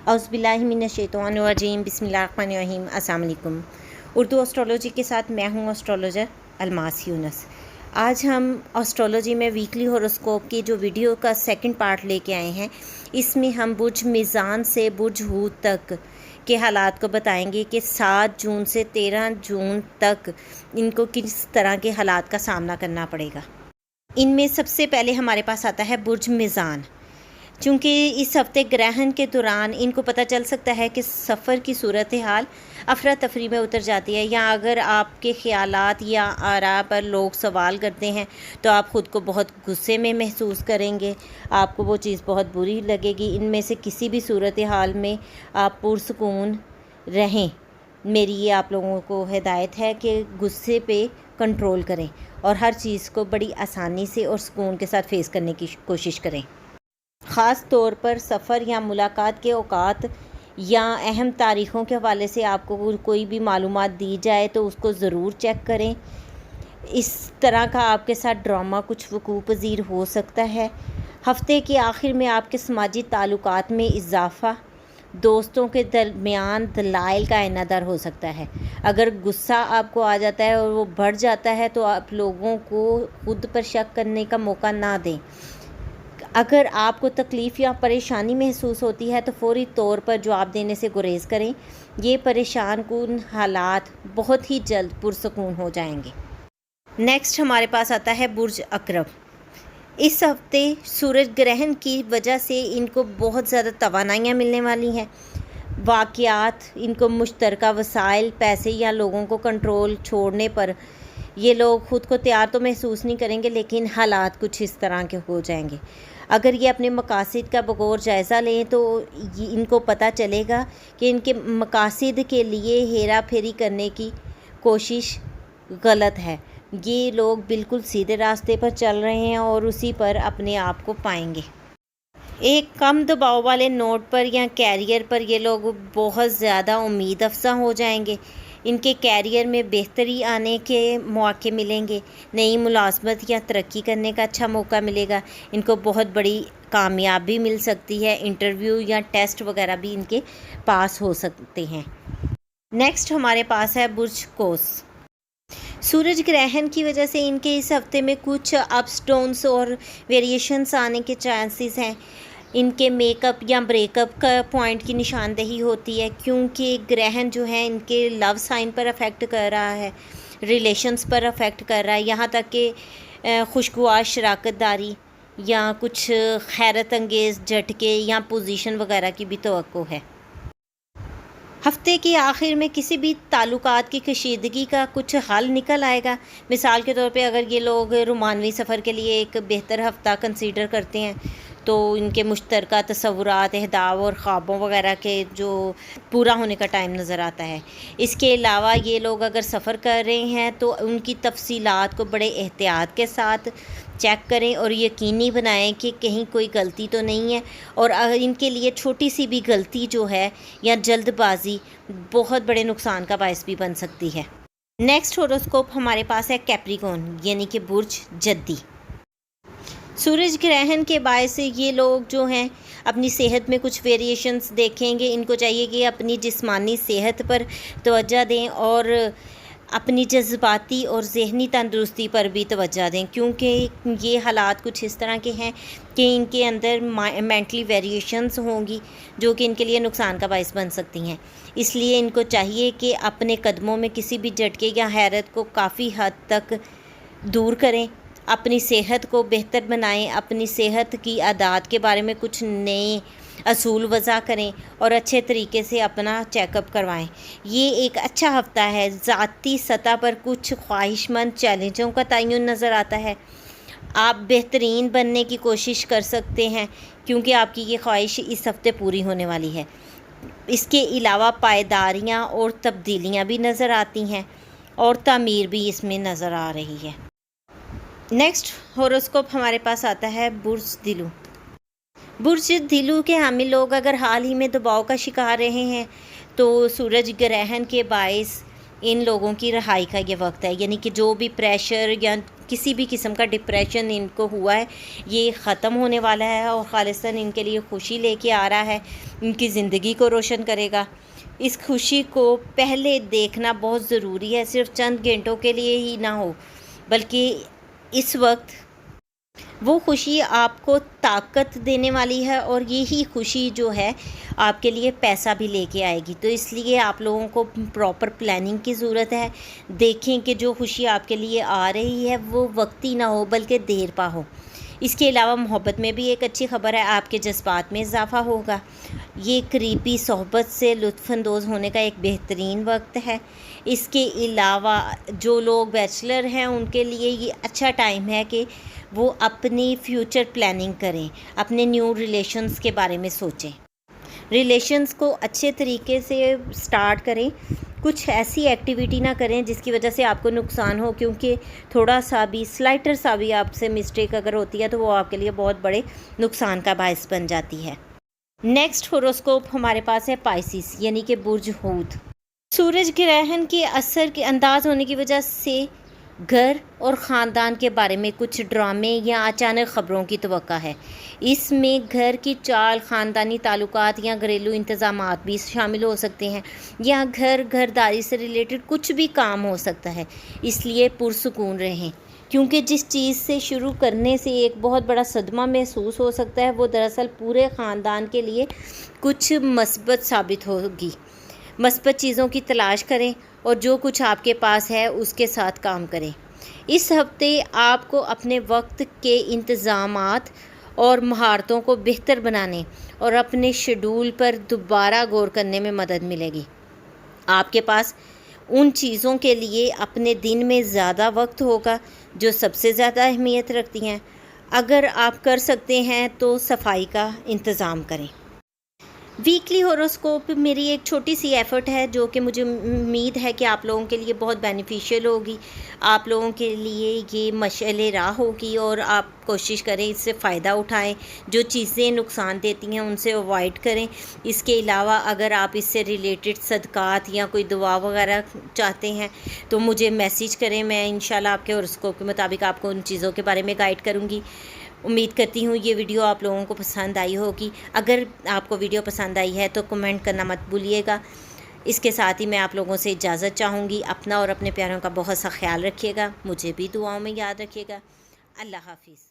اعوذ باللہ من الشیطان الرجیم، بسم اللہ الرحمن الرحیم۔ السلام علیکم۔ اردو اسٹرالوجی کے ساتھ میں ہوں اسٹرالوجر الماس یونس۔ آج ہم اسٹرالوجی میں ویکلی ہوروسکوپ کی جو ویڈیو کا سیکنڈ پارٹ لے کے آئے ہیں، اس میں ہم برج میزان سے برج حوت تک کے حالات کو بتائیں گے کہ 7 جون سے 13 جون تک ان کو کس طرح کے حالات کا سامنا کرنا پڑے گا۔ ان میں سب سے پہلے ہمارے پاس آتا ہے برج میزان۔ چونکہ اس ہفتے گرہن کے دوران ان کو پتہ چل سکتا ہے کہ سفر کی صورتحال افراتفری میں اتر جاتی ہے، یا اگر آپ کے خیالات یا آراء پر لوگ سوال کرتے ہیں تو آپ خود کو بہت غصے میں محسوس کریں گے، آپ کو وہ چیز بہت بری لگے گی۔ ان میں سے کسی بھی صورتحال میں آپ پرسکون رہیں۔ میری یہ آپ لوگوں کو ہدایت ہے کہ غصے پہ کنٹرول کریں اور ہر چیز کو بڑی آسانی سے اور سکون کے ساتھ فیس کرنے کی کوشش کریں۔ خاص طور پر سفر یا ملاقات کے اوقات یا اہم تاریخوں کے حوالے سے آپ کو کوئی بھی معلومات دی جائے تو اس کو ضرور چیک کریں۔ اس طرح کا آپ کے ساتھ ڈرامہ کچھ وقوع پذیر ہو سکتا ہے۔ ہفتے کے آخر میں آپ کے سماجی تعلقات میں اضافہ، دوستوں کے درمیان دلائل کا آئینہ در ہو سکتا ہے۔ اگر غصہ آپ کو آ جاتا ہے اور وہ بڑھ جاتا ہے تو آپ لوگوں کو خود پر شک کرنے کا موقع نہ دیں۔ اگر آپ کو تکلیف یا پریشانی محسوس ہوتی ہے تو فوری طور پر جواب دینے سے گریز کریں۔ یہ پریشان کن حالات بہت ہی جلد پرسکون ہو جائیں گے۔ نیکسٹ ہمارے پاس آتا ہے برج عقرب۔ اس ہفتے سورج گرہن کی وجہ سے ان کو بہت زیادہ توانائیاں ملنے والی ہیں۔ واقعات ان کو مشترکہ وسائل، پیسے یا لوگوں کو کنٹرول چھوڑنے پر یہ لوگ خود کو تیار تو محسوس نہیں کریں گے، لیکن حالات کچھ اس طرح کے ہو جائیں گے۔ اگر یہ اپنے مقاصد کا بغور جائزہ لیں تو ان کو پتہ چلے گا کہ ان کے مقاصد کے لیے ہیرا پھیری کرنے کی کوشش غلط ہے۔ یہ لوگ بالکل سیدھے راستے پر چل رہے ہیں اور اسی پر اپنے آپ کو پائیں گے۔ ایک کم دباؤ والے نوٹ پر یا کیریئر پر یہ لوگ بہت زیادہ امید افزا ہو جائیں گے۔ ان کے کیریئر میں بہتری آنے کے مواقع ملیں گے، نئی ملازمت یا ترقی کرنے کا اچھا موقع ملے گا۔ ان کو بہت بڑی کامیابی مل سکتی ہے، انٹرویو یا ٹیسٹ وغیرہ بھی ان کے پاس ہو سکتے ہیں۔ نیکسٹ ہمارے پاس ہے برج قوس۔ سورج گرہن کی وجہ سے ان کے اس ہفتے میں کچھ اپس ڈاؤنس اور ویریشنز آنے کے چانسز ہیں۔ ان کے میک اپ یا بریک اپ کا پوائنٹ کی نشاندہی ہوتی ہے، کیونکہ گرہن جو ہے ان کے لو سائن پر افیکٹ کر رہا ہے، ریلیشنز پر افیکٹ کر رہا ہے، یہاں تک کہ خوشگوار شراکت داری یا کچھ حیرت انگیز جھٹکے یا پوزیشن وغیرہ کی بھی توقع ہے۔ ہفتے کے آخر میں کسی بھی تعلقات کی کشیدگی کا کچھ حل نکل آئے گا۔ مثال کے طور پہ اگر یہ لوگ رومانوی سفر کے لیے ایک بہتر ہفتہ کنسیڈر کرتے ہیں تو ان کے مشترکہ تصورات، اہداف اور خوابوں وغیرہ کے جو پورا ہونے کا ٹائم نظر آتا ہے۔ اس کے علاوہ یہ لوگ اگر سفر کر رہے ہیں تو ان کی تفصیلات کو بڑے احتیاط کے ساتھ چیک کریں اور یقینی بنائیں کہ کہیں کوئی غلطی تو نہیں ہے، اور ان کے لیے چھوٹی سی بھی غلطی جو ہے یا جلد بازی بہت بڑے نقصان کا باعث بھی بن سکتی ہے۔ نیکسٹ ہوروسکوپ ہمارے پاس ہے کیپریکون، یعنی کہ برج جدی۔ سورج گرہن کے باعث یہ لوگ جو ہیں اپنی صحت میں کچھ ویریشنز دیکھیں گے۔ ان کو چاہیے کہ اپنی جسمانی صحت پر توجہ دیں اور اپنی جذباتی اور ذہنی تندرستی پر بھی توجہ دیں، کیونکہ یہ حالات کچھ اس طرح کے ہیں کہ ان کے اندر مینٹلی ویریشنز ہوں گی جو کہ ان کے لیے نقصان کا باعث بن سکتی ہیں۔ اس لیے ان کو چاہیے کہ اپنے قدموں میں کسی بھی جھٹکے یا حیرت کو کافی حد تک دور کریں، اپنی صحت کو بہتر بنائیں، اپنی صحت کی عادات کے بارے میں کچھ نئے اصول وضع کریں اور اچھے طریقے سے اپنا چیک اپ کروائیں۔ یہ ایک اچھا ہفتہ ہے۔ ذاتی سطح پر کچھ خواہش مند چیلنجوں کا تعین نظر آتا ہے۔ آپ بہترین بننے کی کوشش کر سکتے ہیں کیونکہ آپ کی یہ خواہش اس ہفتے پوری ہونے والی ہے۔ اس کے علاوہ پائیداریاں اور تبدیلیاں بھی نظر آتی ہیں اور تعمیر بھی اس میں نظر آ رہی ہے۔ نیکسٹ ہوروسکوپ ہمارے پاس آتا ہے برج دلو۔ برج دلو کے حامل لوگ اگر حال ہی میں دباؤ کا شکار رہے ہیں تو سورج گرہن کے باعث ان لوگوں کی رہائی کا یہ وقت ہے، یعنی کہ جو بھی پریشر یا کسی بھی قسم کا ڈپریشن ان کو ہوا ہے یہ ختم ہونے والا ہے اور خالصاً ان کے لیے خوشی لے کے آ رہا ہے، ان کی زندگی کو روشن کرے گا۔ اس خوشی کو پہلے دیکھنا بہت ضروری ہے، صرف چند گھنٹوں کے لیے ہی نہ ہو بلکہ اس وقت وہ خوشی آپ کو طاقت دینے والی ہے، اور یہی خوشی جو ہے آپ کے لیے پیسہ بھی لے کے آئے گی۔ تو اس لیے آپ لوگوں کو پراپر پلاننگ کی ضرورت ہے۔ دیکھیں کہ جو خوشی آپ کے لیے آ رہی ہے وہ وقتی نہ ہو بلکہ دیر پا ہو۔ اس کے علاوہ محبت میں بھی ایک اچھی خبر ہے، آپ کے جذبات میں اضافہ ہوگا۔ یہ قریبی صحبت سے لطف اندوز ہونے کا ایک بہترین وقت ہے۔ اس کے علاوہ جو لوگ بیچلر ہیں ان کے لیے یہ اچھا ٹائم ہے کہ وہ اپنی فیوچر پلاننگ کریں، اپنے نیو ریلیشنز کے بارے میں سوچیں، ریلیشنز کو اچھے طریقے سے سٹارٹ کریں۔ کچھ ایسی ایکٹیویٹی نہ کریں جس کی وجہ سے آپ کو نقصان ہو، کیونکہ تھوڑا سا بھی سلائٹر سا بھی آپ سے مسٹیک اگر ہوتی ہے تو وہ آپ کے لیے بہت بڑے نقصان کا باعث بن جاتی ہے۔ نیکسٹ ہوروسکوپ ہمارے پاس ہے پائسیس، یعنی کہ برج حوت۔ سورج گرہن کے اثر کے انداز ہونے کی وجہ سے گھر اور خاندان کے بارے میں کچھ ڈرامے یا اچانک خبروں کی توقع ہے۔ اس میں گھر کی چال، خاندانی تعلقات یا گھریلو انتظامات بھی شامل ہو سکتے ہیں، یا گھرداری سے ریلیٹڈ کچھ بھی کام ہو سکتا ہے۔ اس لیے پرسکون رہیں، کیونکہ جس چیز سے شروع کرنے سے ایک بہت بڑا صدمہ محسوس ہو سکتا ہے وہ دراصل پورے خاندان کے لیے کچھ مثبت ثابت ہوگی۔ مثبت چیزوں کی تلاش کریں اور جو کچھ آپ کے پاس ہے اس کے ساتھ کام کریں۔ اس ہفتے آپ کو اپنے وقت کے انتظامات اور مہارتوں کو بہتر بنانے اور اپنے شیڈول پر دوبارہ غور کرنے میں مدد ملے گی۔ آپ کے پاس ان چیزوں کے لیے اپنے دن میں زیادہ وقت ہوگا جو سب سے زیادہ اہمیت رکھتی ہیں۔ اگر آپ کر سکتے ہیں تو صفائی کا انتظام کریں۔ ویکلی ہوروسکوپ میری ایک چھوٹی سی ایفرٹ ہے جو کہ مجھے امید ہے کہ آپ لوگوں کے لیے بہت بینیفیشیل ہوگی، آپ لوگوں کے لیے یہ مشعل راہ ہوگی، اور آپ کوشش کریں اس سے فائدہ اٹھائیں۔ جو چیزیں نقصان دیتی ہیں ان سے اوائڈ کریں۔ اس کے علاوہ اگر آپ اس سے ریلیٹڈ صدقات یا کوئی دعا وغیرہ چاہتے ہیں تو مجھے میسیج کریں، میں انشاءاللہ آپ کے ہوروسکوپ کے مطابق آپ کو ان چیزوں کے بارے میں گائیڈ کروں گی۔ امید کرتی ہوں یہ ویڈیو آپ لوگوں کو پسند آئی ہوگی۔ اگر آپ کو ویڈیو پسند آئی ہے تو کمنٹ کرنا مت بھولیے گا۔ اس کے ساتھ ہی میں آپ لوگوں سے اجازت چاہوں گی۔ اپنا اور اپنے پیاروں کا بہت سا خیال رکھیے گا، مجھے بھی دعاؤں میں یاد رکھیے گا۔ اللہ حافظ۔